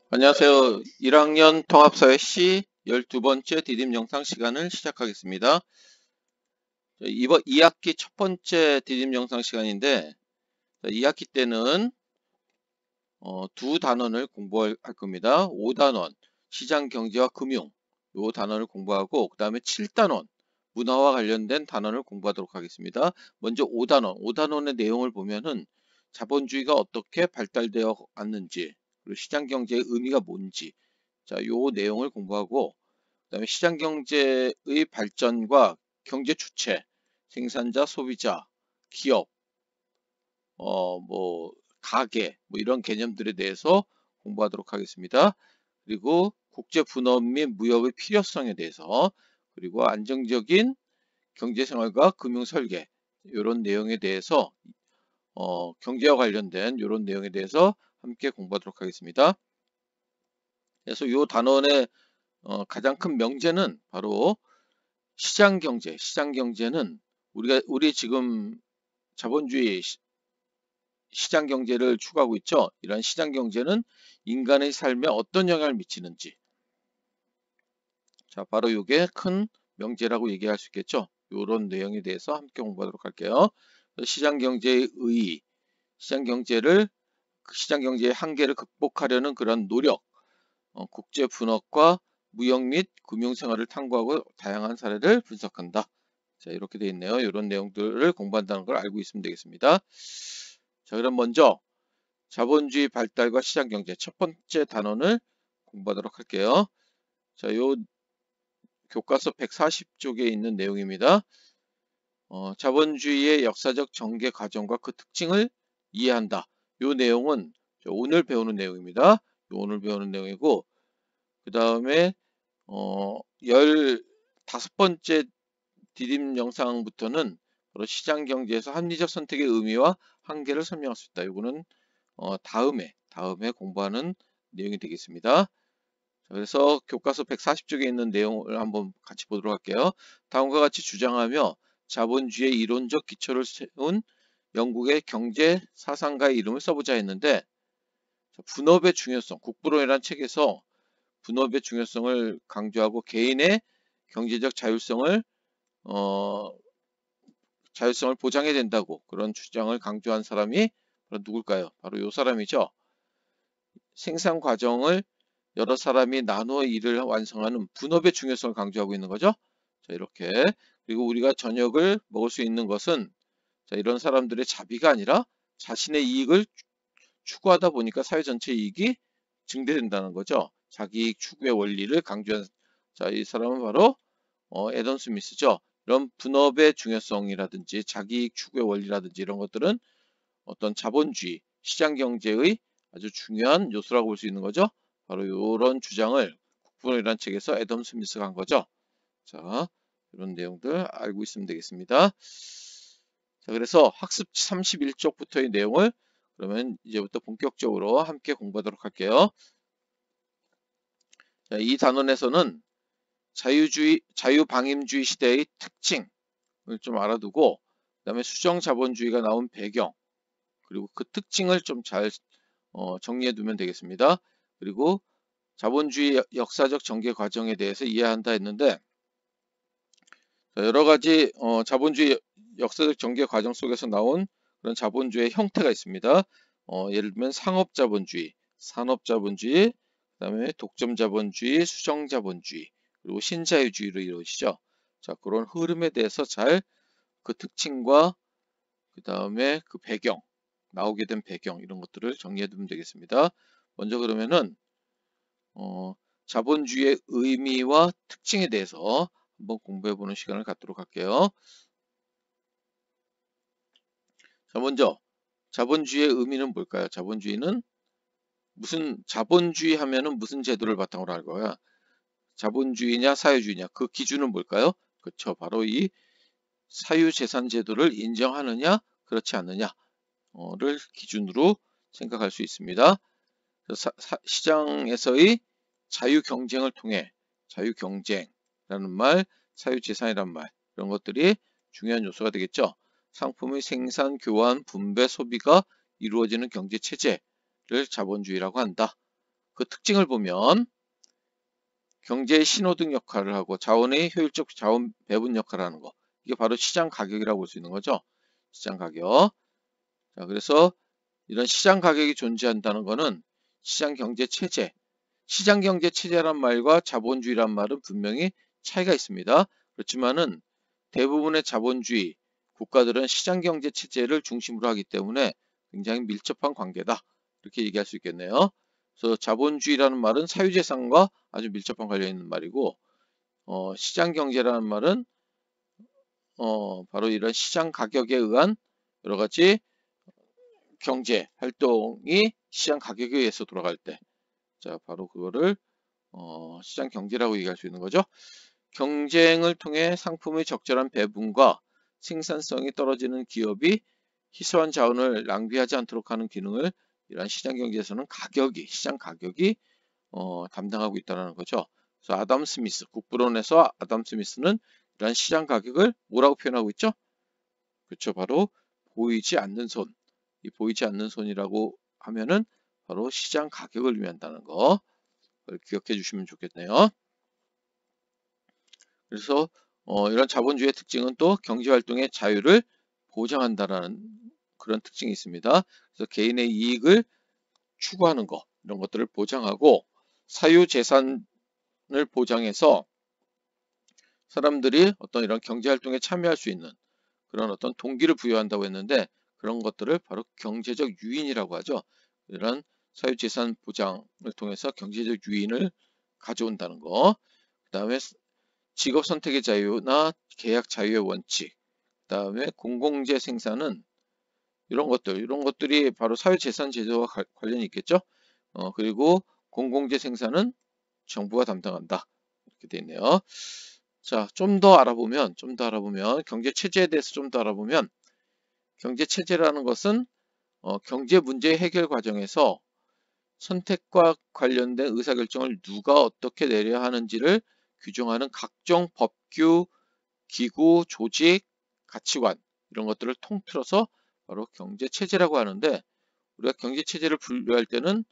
안녕하세요. 1학년 통합사회 C 12번째 디딤 영상 시간을 시작하겠습니다. 이번 2학기 첫 번째 디딤 영상 시간인데, 2학기 때는 두 단원을 공부할 겁니다. 5단원 시장경제와 금융 요 단원을 공부하고, 그 다음에 7단원 문화와 관련된 단원을 공부하도록 하겠습니다. 먼저 5단원의 내용을 보면은 자본주의가 어떻게 발달되어 왔는지, 그리고 시장경제의 의미가 뭔지, 자, 요 내용을 공부하고, 그다음에 시장경제의 발전과 경제 주체, 생산자, 소비자, 기업, 가계, 이런 개념들에 대해서 공부하도록 하겠습니다. 그리고 국제 분업 및 무역의 필요성에 대해서, 그리고 안정적인 경제생활과 금융 설계, 이런 내용에 대해서, 경제와 관련된 이런 내용에 대해서 함께 공부하도록 하겠습니다. 그래서 이 단원의 가장 큰 명제는 바로 시장경제. 시장경제는 우리 지금 자본주의 시장경제를 추구하고 있죠. 이런 시장경제는 인간의 삶에 어떤 영향을 미치는지, 자, 바로 이게 큰 명제라고 얘기할 수 있겠죠. 이런 내용에 대해서 함께 공부하도록 할게요. 시장경제의 의의, 시장경제의 한계를 극복하려는 그런 노력, 국제 분업과 무역 및 금융생활을 탐구하고 다양한 사례를 분석한다. 자, 이렇게 되어 있네요. 이런 내용들을 공부한다는 걸 알고 있으면 되겠습니다. 자, 그럼 먼저 자본주의 발달과 시장경제 첫 번째 단원을 공부하도록 할게요. 자, 요 교과서 140쪽에 있는 내용입니다. 자본주의의 역사적 전개 과정과 그 특징을 이해한다. 요 내용은 오늘 배우는 내용입니다. 오늘 배우는 내용이고, 그 다음에 15번째 디딤 영상부터는 바로 시장경제에서 합리적 선택의 의미와 한계를 설명할 수 있다. 이거는 다음에 공부하는 내용이 되겠습니다. 자, 그래서 교과서 140쪽에 있는 내용을 한번 같이 보도록 할게요. 다음과 같이 주장하며 자본주의의 이론적 기초를 세운 영국의 경제 사상가의 이름을 써보자 했는데, 분업의 중요성, 국부론이라는 책에서 분업의 중요성을 강조하고 개인의 경제적 자율성을 보장해야 된다고 그런 주장을 강조한 사람이 바로 누굴까요? 바로 이 사람이죠. 생산 과정을 여러 사람이 나누어 일을 완성하는 분업의 중요성을 강조하고 있는 거죠. 자, 이렇게. 그리고 우리가 저녁을 먹을 수 있는 것은, 자, 이런 사람들의 자비가 아니라 자신의 이익을 추구하다 보니까 사회 전체 이익이 증대된다는 거죠. 자기이익 추구의 원리를 강조한, 자, 이 사람은 바로 애덤 스미스죠. 이런 분업의 중요성이라든지 자기이익 추구의 원리라든지 이런 것들은 어떤 자본주의, 시장경제의 아주 중요한 요소라고 볼 수 있는 거죠. 바로 이런 주장을 국부론이라는 책에서 애덤 스미스가 한 거죠. 자, 이런 내용들 알고 있으면 되겠습니다. 자, 그래서 학습 31쪽부터의 내용을 그러면 이제부터 본격적으로 함께 공부하도록 할게요. 자, 이 단원에서는 자유방임주의 시대의 특징을 좀 알아두고, 그 다음에 수정자본주의가 나온 배경, 그리고 그 특징을 좀 잘 정리해 두면 되겠습니다. 그리고 자본주의 역사적 전개 과정에 대해서 이해한다 했는데, 여러 가지 자본주의 역사적 전개 과정 속에서 나온 그런 자본주의의 형태가 있습니다. 예를 들면 상업자본주의, 산업자본주의, 그 다음에 독점자본주의, 수정자본주의, 그리고 신자유주의로 이루어지죠. 자, 그런 흐름에 대해서 잘 그 특징과 그 다음에 그 배경, 나오게 된 배경 이런 것들을 정리해 두면 되겠습니다. 먼저 그러면은 자본주의의 의미와 특징에 대해서 한번 공부해 보는 시간을 갖도록 할게요. 자, 먼저 자본주의의 의미는 뭘까요? 자본주의 하면은 무슨 제도를 바탕으로 할 거야? 자본주의냐 사회주의냐, 그 기준은 뭘까요? 그렇죠. 바로 이 사유재산 제도를 인정하느냐 그렇지 않느냐를 기준으로 생각할 수 있습니다. 시장에서의 자유경쟁을 통해, 자유경쟁이라는 말, 사유재산이라는 말, 이런 것들이 중요한 요소가 되겠죠. 상품의 생산, 교환, 분배, 소비가 이루어지는 경제체제를 자본주의라고 한다. 그 특징을 보면 경제의 신호등 역할을 하고 자원의 효율적 자원 배분 역할을 하는 거. 이게 바로 시장 가격이라고 볼 수 있는 거죠. 시장 가격. 자, 그래서 이런 시장 가격이 존재한다는 것은 시장 경제 체제, 시장 경제 체제란 말과 자본주의란 말은 분명히 차이가 있습니다. 그렇지만은 대부분의 자본주의 국가들은 시장 경제 체제를 중심으로 하기 때문에 굉장히 밀접한 관계다. 이렇게 얘기할 수 있겠네요. 그래서 자본주의라는 말은 사유재산과 아주 밀접한 관련이 있는 말이고, 시장 경제라는 말은 바로 이런 시장 가격에 의한 여러 가지 경제 활동이 시장 가격에 의해서 돌아갈 때, 자, 바로 그거를 시장 경제라고 얘기할 수 있는 거죠. 경쟁을 통해 상품의 적절한 배분과 생산성이 떨어지는 기업이 희소한 자원을 낭비하지 않도록 하는 기능을 이러한 시장 경제에서는 시장 가격이 담당하고 있다는 거죠. 그래서 아담 스미스, 국부론에서 아담 스미스는 이러한 시장 가격을 뭐라고 표현하고 있죠? 그렇죠. 바로 보이지 않는 손. 이 보이지 않는 손이라고 하면은 바로 시장 가격을 의미한다는 거. 기억해 주시면 좋겠네요. 그래서 이런 자본주의의 특징은 또 경제활동의 자유를 보장한다라는 그런 특징이 있습니다. 그래서 개인의 이익을 추구하는 것, 이런 것들을 보장하고 사유재산을 보장해서 사람들이 어떤 이런 경제활동에 참여할 수 있는 그런 어떤 동기를 부여한다고 했는데 그런 것들을 바로 경제적 유인이라고 하죠. 이런 사유재산 보장을 통해서 경제적 유인을 가져온다는 거. 그 다음에 직업 선택의 자유나 계약 자유의 원칙, 그 다음에 공공재 생산은 이런 것들이 바로 사유재산 제도와 관련이 있겠죠. 그리고 공공재 생산은 정부가 담당한다. 이렇게 되어 있네요. 자, 좀 더 알아보면, 경제 체제에 대해서 좀 더 알아보면, 경제 체제라는 것은 경제 문제 해결 과정에서 선택과 관련된 의사결정을 누가 어떻게 내려야 하는지를 규정하는 각종 법규, 기구, 조직, 가치관 이런 것들을 통틀어서 바로 경제체제라고 하는데 우리가 경제체제를 분류할 때는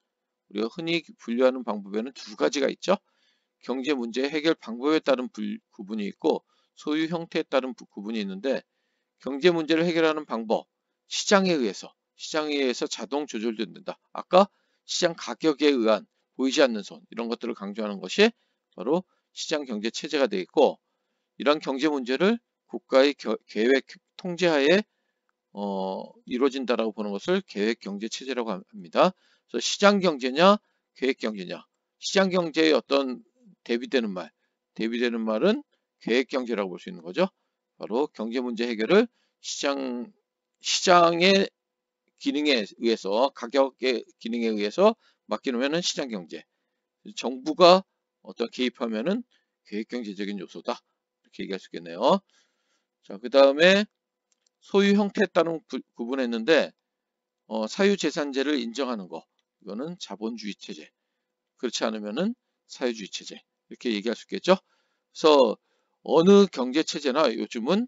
우리가 흔히 분류하는 방법에는 두 가지가 있죠. 경제 문제 해결 방법에 따른 구분이 있고 소유 형태에 따른 구분이 있는데 경제 문제를 해결하는 방법, 시장에 의해서 자동 조절된다. 아까 시장 가격에 의한 보이지 않는 손 이런 것들을 강조하는 것이 바로 시장 경제 체제가 되어 있고 이런 경제 문제를 국가의 계획 통제하에 이루어진다라고 보는 것을 계획 경제 체제라고 합니다. 그래서 시장 경제냐 계획 경제냐 시장 경제의 어떤 대비되는 말은 계획 경제라고 볼 수 있는 거죠. 바로 경제 문제 해결을 시장의 기능에 의해서 가격의 기능에 의해서 맡기놓으면은 시장 경제. 정부가 어떤 개입하면은 계획 경제적인 요소다. 이렇게 얘기할 수 있겠네요. 자, 그 다음에 소유 형태에 따른 구분했는데 사유재산제를 인정하는 거. 이거는 자본주의 체제. 그렇지 않으면은 사유주의 체제. 이렇게 얘기할 수 있겠죠. 그래서 어느 경제 체제나 요즘은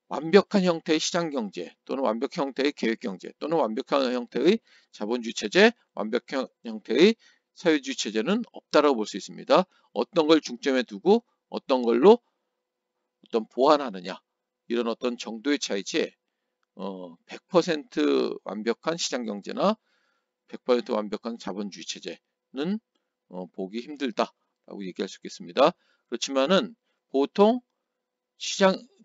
완벽한 형태의 시장 경제 또는 완벽한 형태의 계획 경제 또는 완벽한 형태의 자본주의 체제, 완벽한 형태의 사회주의 체제는 없다라고 볼 수 있습니다. 어떤 걸 중점에 두고 어떤 걸로 어떤 보완하느냐 이런 어떤 정도의 차이지 100% 완벽한 시장 경제나 100% 완벽한 자본주의 체제는 보기 힘들다라고 얘기할 수 있겠습니다. 그렇지만은 보통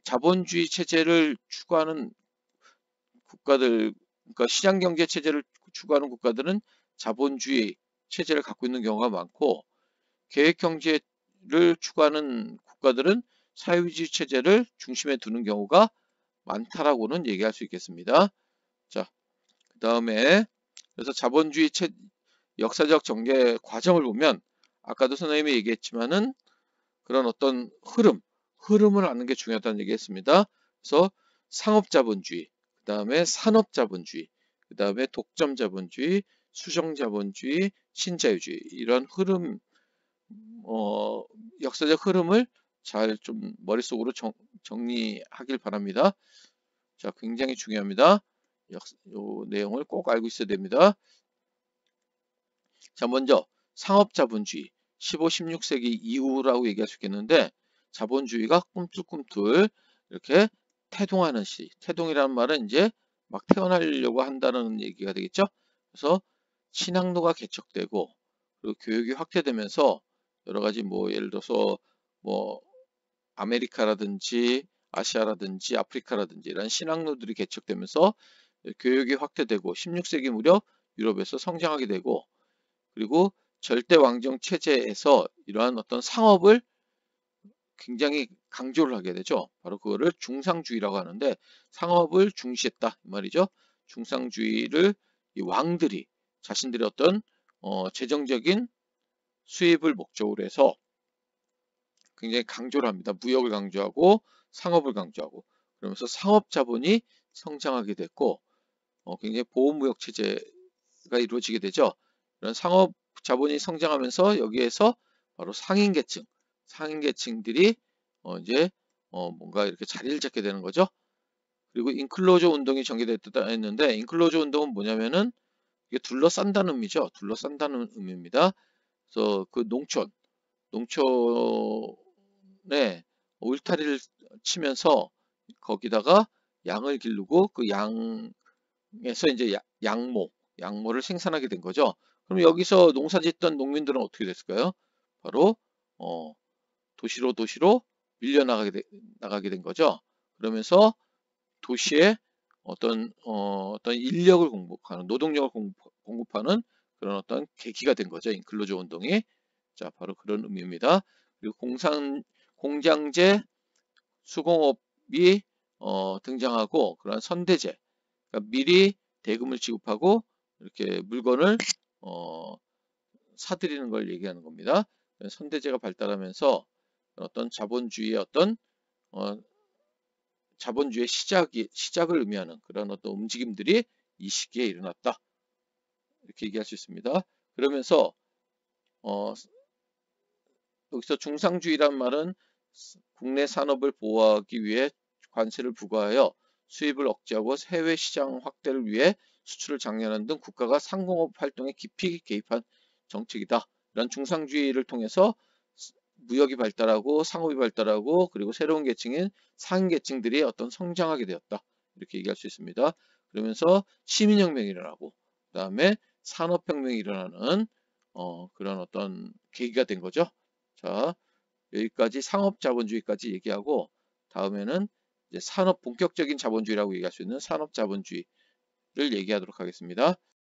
자본주의 체제를 추구하는 국가들, 그러니까 시장 경제 체제를 추구하는 국가들은 자본주의 체제를 갖고 있는 경우가 많고 계획 경제를 추구하는 국가들은 사회주의 체제를 중심에 두는 경우가 많다라고는 얘기할 수 있겠습니다. 자, 그 다음에 그래서 자본주의 역사적 전개 과정을 보면 아까도 선생님이 얘기했지만은 그런 어떤 흐름을 아는 게 중요하다는 얘기했습니다. 그래서 상업자본주의, 그 다음에 산업자본주의, 그 다음에 독점자본주의, 수정자본주의, 신자유주의 이런 역사적 흐름을 잘 좀 머릿속으로 정리하길 바랍니다. 자, 굉장히 중요합니다. 요 내용을 꼭 알고 있어야 됩니다. 자, 먼저 상업자본주의 15, 16세기 이후라고 얘기할 수 있겠는데 자본주의가 꿈틀꿈틀 이렇게 태동하는 시. 태동이라는 말은 이제 막 태어나려고 한다는 얘기가 되겠죠. 그래서 신학로가 개척되고 그리고 교육이 확대되면서 여러 가지 뭐 예를 들어서 뭐 아메리카라든지 아시아라든지 아프리카라든지 이런 신학로들이 개척되면서 교육이 확대되고 16세기 무렵 유럽에서 성장하게 되고 그리고 절대 왕정 체제에서 이러한 어떤 상업을 굉장히 강조를 하게 되죠. 바로 그거를 중상주의라고 하는데 상업을 중시했다 이 말이죠. 중상주의를 이 왕들이 자신들의 어떤 재정적인 수입을 목적으로 해서 굉장히 강조를 합니다. 무역을 강조하고 상업을 강조하고 그러면서 상업 자본이 성장하게 됐고 굉장히 보호무역 체제가 이루어지게 되죠. 이런 상업 자본이 성장하면서 여기에서 바로 상인계층들이 이제 뭔가 이렇게 자리를 잡게 되는 거죠. 그리고 인클로저 운동이 전개됐다 했는데 인클로저 운동은 뭐냐면은 이게 둘러싼다는 의미죠. 둘러싼다는 의미입니다. 그래서 그 농촌에 울타리를 치면서 거기다가 양을 기르고 그 양에서 이제 양모를 생산하게 된 거죠. 그럼 여기서 농사짓던 농민들은 어떻게 됐을까요? 바로 도시로 나가게 된 거죠. 그러면서 도시에 어떤 인력을 공급하는 노동력을 공급하는 그런 어떤 계기가 된 거죠. 인클로저 운동이. 자, 바로 그런 의미입니다. 그리고 공장제, 수공업이 등장하고 그런 선대제, 그러니까 미리 대금을 지급하고 이렇게 물건을 사들이는 걸 얘기하는 겁니다. 선대제가 발달하면서 어떤 자본주의의 어, 자본주의의 시작을 의미하는 그런 어떤 움직임들이 이 시기에 일어났다. 이렇게 얘기할 수 있습니다. 그러면서 여기서 중상주의란 말은 국내 산업을 보호하기 위해 관세를 부과하여 수입을 억제하고 해외 시장 확대를 위해 수출을 장려하는 등 국가가 상공업 활동에 깊이 개입한 정책이다. 이런 중상주의를 통해서 무역이 발달하고 상업이 발달하고 그리고 새로운 계층인 상인계층들이 어떤 성장하게 되었다. 이렇게 얘기할 수 있습니다. 그러면서 시민혁명이 일어나고 그 다음에 산업혁명이 일어나는 그런 어떤 계기가 된 거죠. 자, 여기까지 상업자본주의까지 얘기하고 다음에는 이제 본격적인 자본주의라고 얘기할 수 있는 산업자본주의를 얘기하도록 하겠습니다.